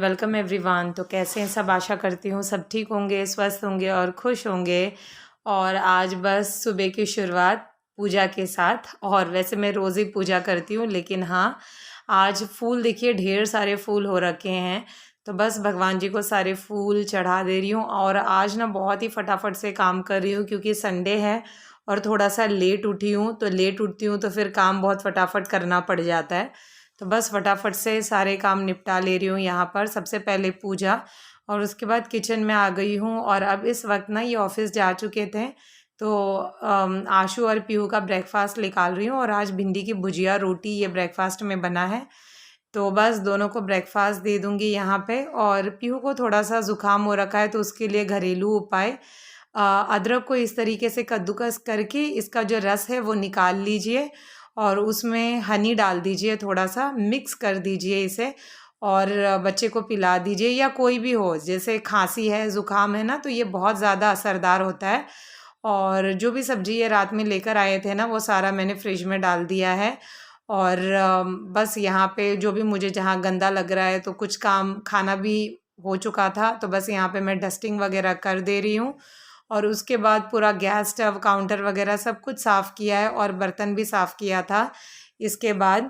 Welcome everyone. तो कैसे हैं सब? आशा करती हूँ सब ठीक होंगे, स्वस्थ होंगे और खुश होंगे। और आज बस सुबह की शुरुआत पूजा के साथ। और वैसे मैं रोज़ ही पूजा करती हूँ, लेकिन हाँ, आज फूल देखिए ढेर सारे फूल हो रखे हैं। तो बस भगवान जी को सारे फूल चढ़ा दे रही हूँ। और आज ना बहुत ही फटाफट से काम कर रही हूँ क्योंकि संडे है और थोड़ा सा लेट उठी हूँ। तो लेट उठती हूँ तो फिर काम बहुत फटाफट करना पड़ जाता है। तो बस फटाफट से सारे काम निपटा ले रही हूँ। यहाँ पर सबसे पहले पूजा और उसके बाद किचन में आ गई हूँ। और अब इस वक्त ना ये ऑफिस जा चुके थे, तो आशु और पीहू का ब्रेकफास्ट निकाल रही हूँ। और आज भिंडी की भुजिया रोटी ये ब्रेकफास्ट में बना है, तो बस दोनों को ब्रेकफास्ट दे दूँगी यहाँ पे। और पीहू को थोड़ा सा ज़ुकाम हो रखा है, तो उसके लिए घरेलू उपाय, अदरक को इस तरीके से कद्दूकस करके इसका जो रस है वो निकाल लीजिए और उसमें हनी डाल दीजिए, थोड़ा सा मिक्स कर दीजिए इसे और बच्चे को पिला दीजिए। या कोई भी हो, जैसे खांसी है, ज़ुकाम है ना, तो ये बहुत ज़्यादा असरदार होता है। और जो भी सब्ज़ी ये रात में लेकर आए थे ना, वो सारा मैंने फ्रिज में डाल दिया है। और बस यहाँ पे जो भी मुझे जहाँ गंदा लग रहा है, तो कुछ काम खाना भी हो चुका था, तो बस यहाँ पे मैं डस्टिंग वगैरह कर दे रही हूँ। और उसके बाद पूरा गैस स्टव काउंटर वगैरह सब कुछ साफ़ किया है और बर्तन भी साफ़ किया था इसके बाद।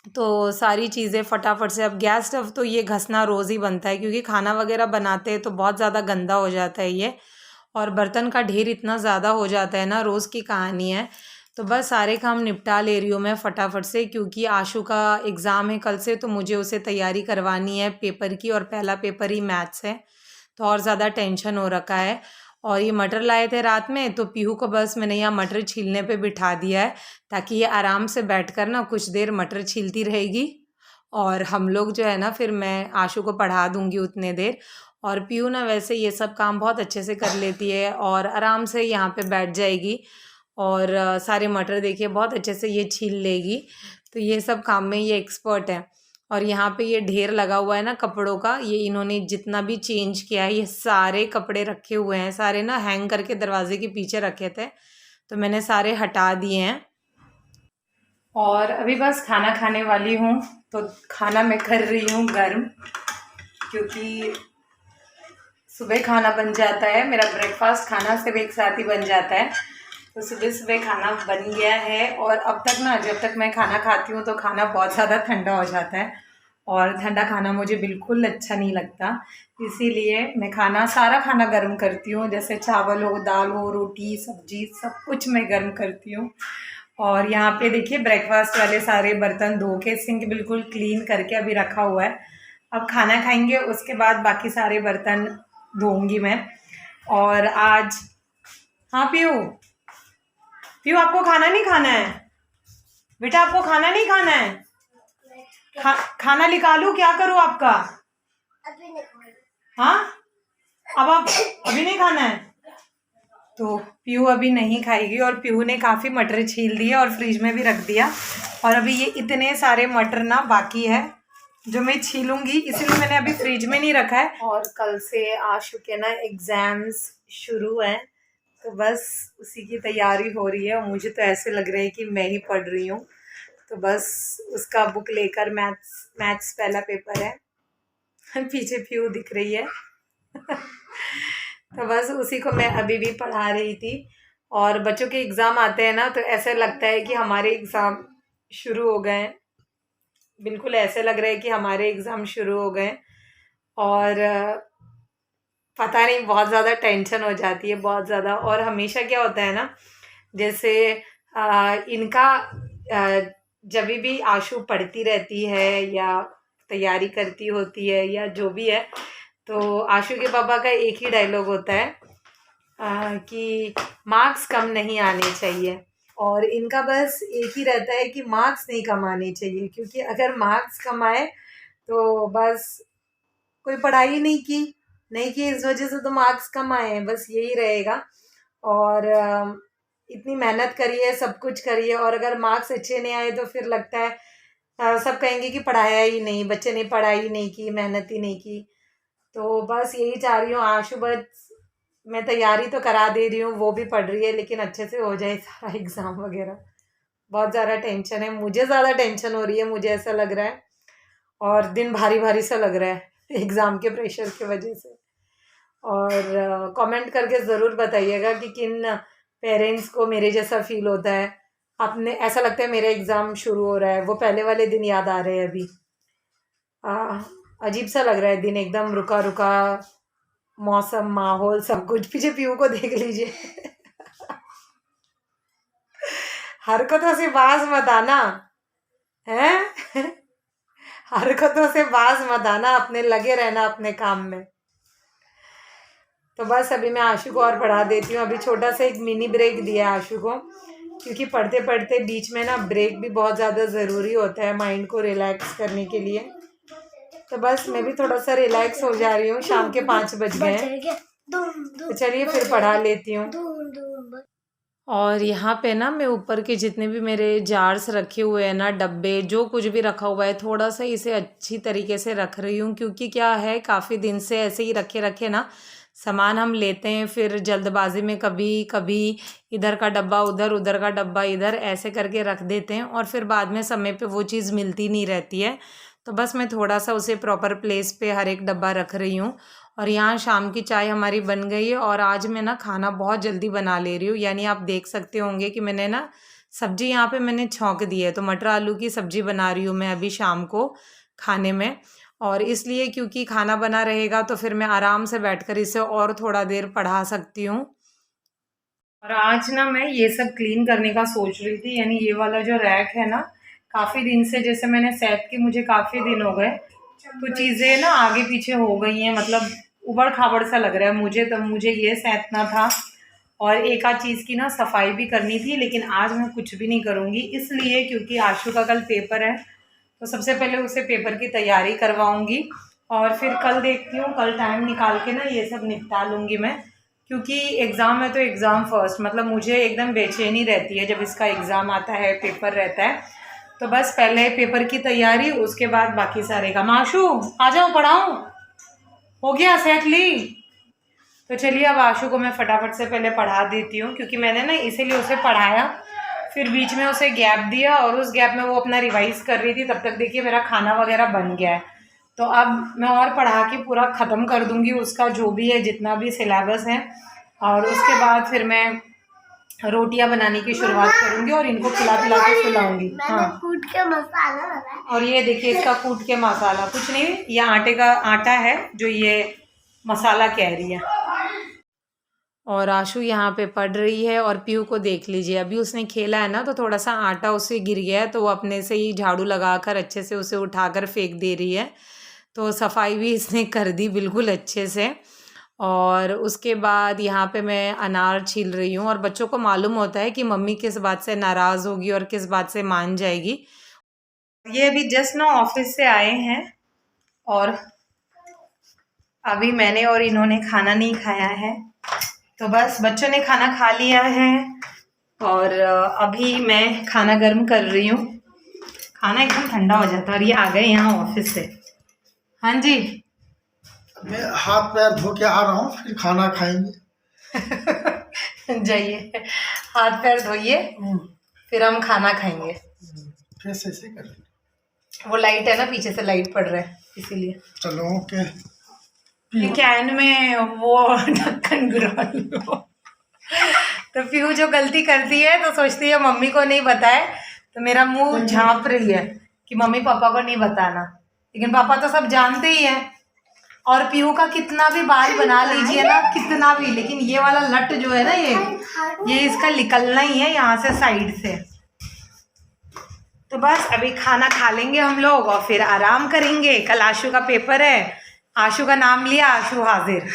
तो सारी चीज़ें फटाफट से, अब गैस स्टव तो ये घसना रोज़ ही बनता है क्योंकि खाना वगैरह बनाते हैं तो बहुत ज़्यादा गंदा हो जाता है ये। और बर्तन का ढेर इतना ज़्यादा हो जाता है ना, रोज़ की कहानी है। तो बस सारे काम निपटा ले रही हूँ मैं फटाफट से, क्योंकि आशु का एग्ज़ाम है कल से, तो मुझे उसे तैयारी करवानी है पेपर की। और पहला पेपर ही मैथ्स है, तो और ज़्यादा टेंशन हो रखा है। और ये मटर लाए थे रात में, तो पीहू को बस मैंने यहाँ मटर छीलने पे बिठा दिया है, ताकि ये आराम से बैठकर ना कुछ देर मटर छीलती रहेगी। और हम लोग जो है ना, फिर मैं आशु को पढ़ा दूँगी उतने देर। और पीहू ना वैसे ये सब काम बहुत अच्छे से कर लेती है और आराम से यहाँ पे बैठ जाएगी। और सारे मटर देखिए बहुत अच्छे से ये छील लेगी, तो ये सब काम में ये एक्सपर्ट है। और यहाँ पे ये ढेर लगा हुआ है ना कपड़ों का, ये इन्होंने जितना भी चेंज किया है, ये सारे कपड़े रखे हुए हैं, सारे ना हैंग करके दरवाजे के पीछे रखे थे, तो मैंने सारे हटा दिए हैं। और अभी बस खाना खाने वाली हूँ, तो खाना मैं कर रही हूँ गर्म, क्योंकि सुबह खाना बन जाता है मेरा, ब्रेकफास्ट खाना सब एक साथ ही बन जाता है। तो सुबह सुबह खाना बन गया है। और अब तक ना, जब तक मैं खाना खाती हूँ तो खाना बहुत ज़्यादा ठंडा हो जाता है, और ठंडा खाना मुझे बिल्कुल अच्छा नहीं लगता। इसीलिए मैं सारा खाना गर्म करती हूँ, जैसे चावल हो, दाल हो, रोटी, सब्जी, सब कुछ मैं गर्म करती हूँ। और यहाँ पे देखिए ब्रेकफास्ट वाले सारे बर्तन धो के, सिंक बिल्कुल क्लीन करके अभी रखा हुआ है। अब खाना खाएंगे, उसके बाद बाकी सारे बर्तन धोऊंगी मैं। और आज, हाँ पीहू, पीहू आपको खाना नहीं खाना है बेटा? आपको खाना नहीं खाना है? खाना निकालूं, क्या करूं आपका? हाँ, अब आप अभी नहीं खाना है? तो पीहू अभी नहीं खाएगी। और पीहू ने काफ़ी मटर छील दिए और फ्रिज में भी रख दिया। और अभी ये इतने सारे मटर ना बाकी है जो मैं छीलूंगी, इसीलिए मैंने अभी फ्रिज में नहीं रखा है। और कल से आशु के ना एग्ज़ाम्स शुरू हैं, तो बस उसी की तैयारी हो रही है। और मुझे तो ऐसे लग रहा है कि मैं ही पढ़ रही हूँ। तो बस उसका बुक लेकर, मैथ्स पहला पेपर है, पीछे पीहू दिख रही है तो बस उसी को मैं अभी भी पढ़ा रही थी। और बच्चों के एग्ज़ाम आते हैं ना, तो ऐसे लगता है कि हमारे एग्ज़ाम शुरू हो गए हैं, बिल्कुल ऐसे लग रहा है कि हमारे एग्ज़ाम शुरू हो गए। और पता नहीं, बहुत ज़्यादा टेंशन हो जाती है, बहुत ज़्यादा। और हमेशा क्या होता है ना, जैसे इनका जब भी आशु पढ़ती रहती है या तैयारी करती होती है या जो भी है, तो आशु के पापा का एक ही डायलॉग होता है कि मार्क्स कम नहीं आने चाहिए। और इनका बस एक ही रहता है कि मार्क्स नहीं कम आने चाहिए, क्योंकि अगर मार्क्स कम आए तो बस कोई पढ़ाई नहीं की इस वजह से तो मार्क्स कम आए हैं, बस यही रहेगा। और इतनी मेहनत करिए, सब कुछ करिए, और अगर मार्क्स अच्छे नहीं आए तो फिर लगता है सब कहेंगे कि पढ़ाया ही नहीं, बच्चे ने पढ़ाई नहीं की, मेहनत ही नहीं की। तो बस यही चाह रही हूँ आशु, बस मैं तैयारी तो करा दे रही हूँ, वो भी पढ़ रही है, लेकिन अच्छे से हो जाए सारा एग्ज़ाम वगैरह। बहुत ज़्यादा टेंशन है, मुझे ज़्यादा टेंशन हो रही है, मुझे ऐसा लग रहा है। और दिन भारी भारी सा लग रहा है एग्ज़ाम के प्रेशर की वजह से। और कमेंट करके ज़रूर बताइएगा कि किन पेरेंट्स को मेरे जैसा फील होता है। आपने ऐसा लगता है मेरा एग्ज़ाम शुरू हो रहा है, वो पहले वाले दिन याद आ रहे हैं अभी। अजीब सा लग रहा है दिन, एकदम रुका रुका मौसम, माहौल, सब कुछ। पीछे पीयू को देख लीजिए हरकतों से बाज मत आना है हरकतों से बाज मत आना, अपने लगे रहना अपने काम में। तो बस अभी मैं आशु को और पढ़ा देती हूँ। अभी छोटा सा एक मिनी ब्रेक दिया है आशु को, क्योंकि पढ़ते पढ़ते बीच में ना ब्रेक भी बहुत ज़्यादा ज़रूरी होता है माइंड को रिलैक्स करने के लिए। तो बस मैं भी थोड़ा सा रिलैक्स हो जा रही हूँ। शाम के 5 बज गए हैं, तो चलिए फिर पढ़ा लेती हूँ। और यहाँ पे ना मैं ऊपर के जितने भी मेरे जार्स रखे हुए हैं ना, डब्बे, जो कुछ भी रखा हुआ है, थोड़ा सा इसे अच्छी तरीके से रख रही हूँ। क्योंकि क्या है, काफ़ी दिन से ऐसे ही रखे रखे ना सामान हम लेते हैं, फिर जल्दबाजी में कभी कभी इधर का डब्बा उधर, उधर का डब्बा इधर, ऐसे करके रख देते हैं और फिर बाद में समय पे वो चीज़ मिलती नहीं रहती है। तो बस मैं थोड़ा सा उसे प्रॉपर प्लेस पे हर एक डब्बा रख रही हूँ। और यहाँ शाम की चाय हमारी बन गई है और आज मैं ना खाना बहुत जल्दी बना ले रही हूँ। यानी आप देख सकते होंगे कि मैंने ना सब्जी यहाँ पे मैंने छौंक दी है, तो मटर आलू की सब्जी बना रही हूँ मैं अभी शाम को खाने में। और इसलिए क्योंकि खाना बना रहेगा तो फिर मैं आराम से बैठकर इसे और थोड़ा देर पढ़ा सकती हूँ। और आज ना मैं ये सब क्लीन करने का सोच रही थी। यानी ये वाला जो रैक है ना, काफ़ी दिन से, जैसे मैंने सेट की, मुझे काफ़ी दिन हो गए, तो चीज़ें ना आगे पीछे हो गई हैं, मतलब उबड़ खाबड़ सा लग रहा है मुझे। तो मुझे ये सैंतना था और एक आध चीज़ की ना सफाई भी करनी थी, लेकिन आज मैं कुछ भी नहीं करूँगी, इसलिए क्योंकि आशु का कल पेपर है। तो सबसे पहले उसे पेपर की तैयारी करवाऊँगी और फिर कल देखती हूँ, कल टाइम निकाल के ना ये सब निपटा लूँगी मैं। क्योंकि एग्ज़ाम है तो एग्ज़ाम फर्स्ट, मतलब मुझे एकदम बेचैनी रहती है जब इसका एग्ज़ाम आता है, पेपर रहता है। तो बस पहले पेपर की तैयारी, उसके बाद बाकी सारे काम। आशु आ जाओ, पढ़ाऊँ, हो गया सेट ली? तो चलिए अब आशु को मैं फटाफट से पहले पढ़ा देती हूँ, क्योंकि मैंने ना इसीलिए उसे पढ़ाया, फिर बीच में उसे गैप दिया और उस गैप में वो अपना रिवाइज़ कर रही थी। तब तक देखिए मेरा खाना वगैरह बन गया है। तो अब मैं और पढ़ा के पूरा ख़त्म कर दूँगी उसका जो भी है, जितना भी सिलेबस है, और उसके बाद फिर मैं रोटियां बनाने की शुरुआत करूँगी और इनको खिला पिला के खिलाऊँगी। हाँ, कूट के मसाला। और ये देखिए इसका कूट के मसाला, कुछ नहीं, ये आटे का आटा है जो ये मसाला कह रही है। और आशु यहाँ पे पढ़ रही है और पीयू को देख लीजिए, अभी उसने खेला है ना तो थोड़ा सा आटा उससे गिर गया है, तो वो अपने से ही झाड़ू लगाकर अच्छे से उसे उठाकर फेंक दे रही है। तो सफाई भी इसने कर दी बिल्कुल अच्छे से। और उसके बाद यहाँ पे मैं अनार छील रही हूँ, और बच्चों को मालूम होता है कि मम्मी किस बात से नाराज़ होगी और किस बात से मान जाएगी। ये अभी जस्ट ना ऑफिस से आए हैं और अभी मैंने और इन्होंने खाना नहीं खाया है, तो बस बच्चों ने खाना खा लिया है और अभी मैं खाना गर्म कर रही हूँ। खाना एकदम ठंडा हो जाता है। और ये आ गए यहाँ ऑफिस से। हाँ जी, मैं हाथ पैर धो के आ रहा हूँ, फिर खाना खाएंगे। जाइए हाथ पैर धोइए, फिर हम खाना खाएंगे। फिर ऐसे कर, वो लाइट है ना, पीछे से लाइट पड़ रहा है इसीलिए। चलो ओके। कैन में वो ढक्कन गिरा लो। तो पीहू जो गलती करती है तो सोचती है मम्मी को नहीं बताए, तो मेरा मुंह झांप रही है कि मम्मी पापा को नहीं बताना, लेकिन पापा तो सब जानते ही है। और पीहू का कितना भी बाल बना लीजिए ना, कितना भी, लेकिन ये वाला लट जो है ना, ये इसका निकलना ही है यहाँ से, साइड से। तो बस अभी खाना खा लेंगे हम लोग और फिर आराम करेंगे। कल आशु का पेपर है, आशु का नाम लिया, आशु हाजिर।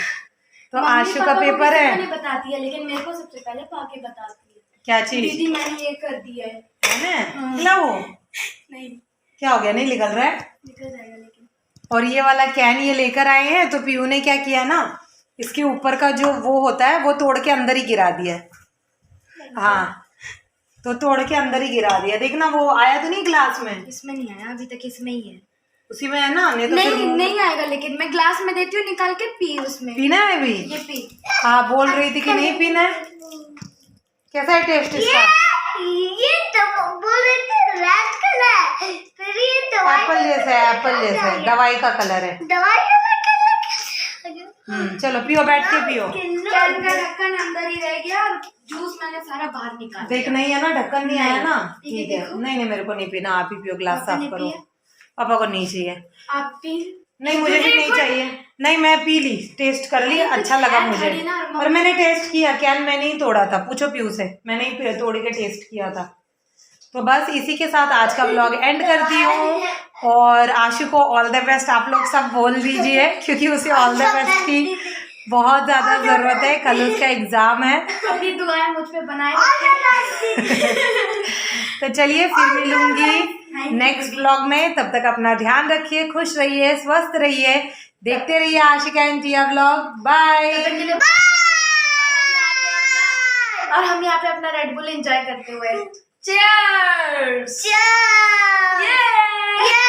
तो आशु का पेपर है, बताती है, लेकिन मेरे को सबसे पहले पाके बताती है। क्या चीज? दीदी मैंने ये कर दिया है ना वो नहीं, क्या हो गया, नहीं निकल रहा है? निकल जाएगा लेकिन। और ये वाला कैन ये लेकर आए हैं, तो पीयू ने क्या किया ना, इसके ऊपर का जो वो होता है वो तोड़ के अंदर ही गिरा दिया। हाँ, तो तोड़ के अंदर ही गिरा दिया। देखना वो आया तो नहीं ग्लास में? इसमें नहीं आया अभी तक, इसमें ही है। उसी में है ना? नहीं तो नहीं आएगा, लेकिन मैं ग्लास में देती हूँ, निकाल के पी। उसमें पीना है अभी? ये पी। हाँ, बोल रही थी कि नहीं पीना है। कैसा है टेस्ट इसका? ये तो बोल रहे थे रेड कलर, फिर ये दवाई एप्पल जैसा है, एप्पल जैसा है, दवाई का कलर है। दवाई का कलर। चलो पियो, बैठ के पियो। कैन का ढक्कन अंदर ही रह गया और जूस मैंने सारा बाहर निकाल दिया। देख नहीं है ना, ढक्कन नहीं आया ना। ठीक है, देखो। नहीं मेरे को नहीं पीना, आप ही पियो, ग्लास पापा साफ ने करो। पिया? पापा को नहीं चाहिए। आप पी। नहीं मुझे भी नहीं चाहिए। नहीं मैं पी ली, टेस्ट कर ली, अच्छा लगा मुझे। और मैंने टेस्ट किया, कैन मैंने ही तोड़ा था, पूछो पीयू से, मैंने ही तोड़ के टेस्ट किया था। तो बस इसी के साथ आज का व्लॉग एंड करती हूँ। और आशु को ऑल द बेस्ट आप लोग सब बोल दीजिए, क्योंकि उसे ऑल द बेस्ट की बहुत ज़्यादा ज़रूरत है, कल उसका एग्ज़ाम है। अपनी दुआएं मुझ पे बनाए। तो चलिए फिर मिलूंगी नेक्स्ट व्लॉग में, तब तक अपना ध्यान रखिए, खुश रहिए, स्वस्थ रहिए, देखते रहिए Ashika and Tiya vlog. Bye. और हम यहाँ पे अपना रेड बुल एंजॉय करते हुए। Cheers! Cheers! Yeah!